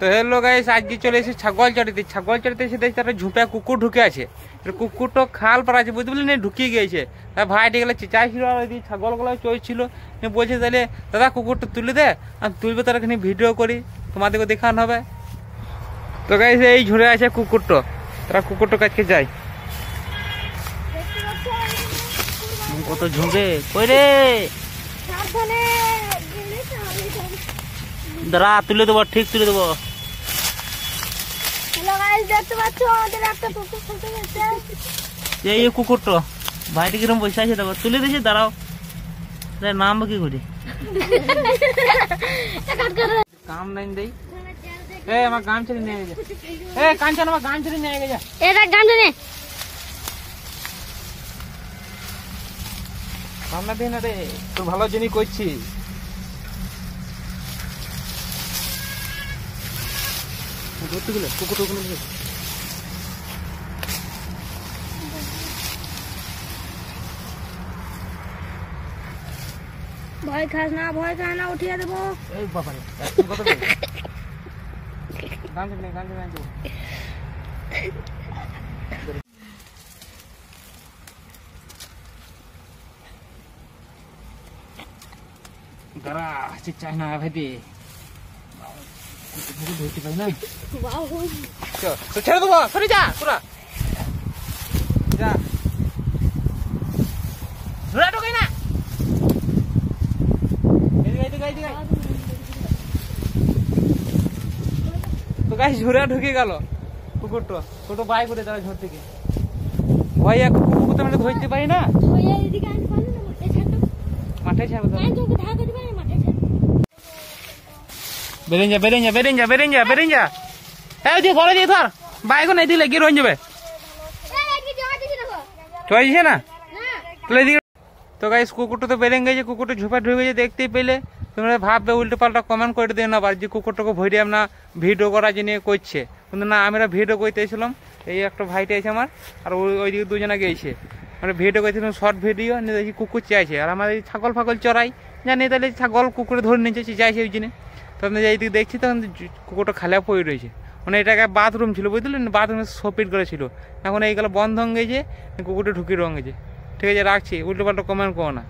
তো hello guys, আজকে চলে এসেছে ছাগল চারিতে এসে দেখছি একটা ঝুঁপে কুকুর ঢুকে আছে। কুকুরটা খাল পার আছে, বুঝতে পারলি না, ঢুকিয়ে গিয়েছে। তার ভাইটি গেলে চেঁচাইছিল আর ওই ছাগলগুলো চলছিল। বলছে তাহলে দাদা কুকুরটা তুলে দে, আমি তুলবে, তার এখানে ভিডিও করি, তোমাদেরকে দেখানো হবে। তো গাইস এই ঝুড়ে আছে কুকুরটা, তারা কুকুরটা কাছকে যায়। কত ঝুঁকে কই রে, দাঁড়া তুলে দেবো, ঠিক তুলে দেবো। এই কুকুরটা ভাইটি কিরম বসে আছে, দেখো তুলে দিয়েছে, দাঁড়াও নাম কি করি কাম নাই দেই। এ আমার গান ছেড়ে নিয়ে গেছে, এ কাঞ্চন আমার গান ছেড়ে নিয়ে গেছে, এটা গান নে সামনে দিন রে, তোর ভালো জিনিস করছি। ধরতে গেলে কুকুরটা ওখানে ভয় খাস না, উঠিয়ে দেবো। এই বাবারে কত গান ছেড়ে গান ছেড়ে দাঁড়া, চাই না ভাই দে, ধরতে পারি না, ছেড়ে দেবো, সরে যা তোরা, যা ধরে ঢোকাই না। তো গাছ ঝুড়ে ঢুকে গেল কুকুরটা, ছোট বাই করে তারা ঝোর থেকে ভয়, কুকুর তো আমরা ধরতে পারি না, মাঠে ছাড়বো। বেরিয়ে যা বেরিয়ে যা বেরিয়ে যা বেরিয়ে যা বেরিয়ে যা, হ্যাঁ দিয়ে ঘরে দিয়ে ধর, বাইক নাই দিলে গিয়ে রয়ে যাবে, চয়েছে না। তো গাইস কুকুরটা তো বেরিয়ে গেছে, কুকুরটা ঝোপা ঢুকে গেছে, দেখতেই পেলে। তোমরা ভাববে উল্টো পাল্টা কমেন্ট করে দিও না, যে কুকুরটাকে ভরিয়ে আমরা ভিডিও করার জন্য করছে, কিন্তু না, আমরা ভিডিও করতে এসেছিলাম। এই একটা ভাইটা আছে আমার, আর ওইদিকে দুজনে গেছে, আমরা ভিডিও করছিলাম, শর্ট ভিডিও নিয়ে দেখি কুকুর চাইছে, আর আমাদের ছাগল ফাগল চড়াই জানি, তাহলে ছাগল কুকুরে ধরে নিয়েছে, চাইছে ওই জন্য। তখন এইদিকে দেখছি, তখন কুকুরটা খালে পড়ে রয়েছে, মানে এটাকে বাথরুম ছিল, বুঝলেন, বাথরুমে সপিট করেছিল, এখন এইগুলো বন্ধ হয়ে গেছে, কুকুরটা ঢুকিয়ে রঙ গেছে। ঠিক আছে, রাখছি, উল্টো পাল্টা কমেন্ট করো না।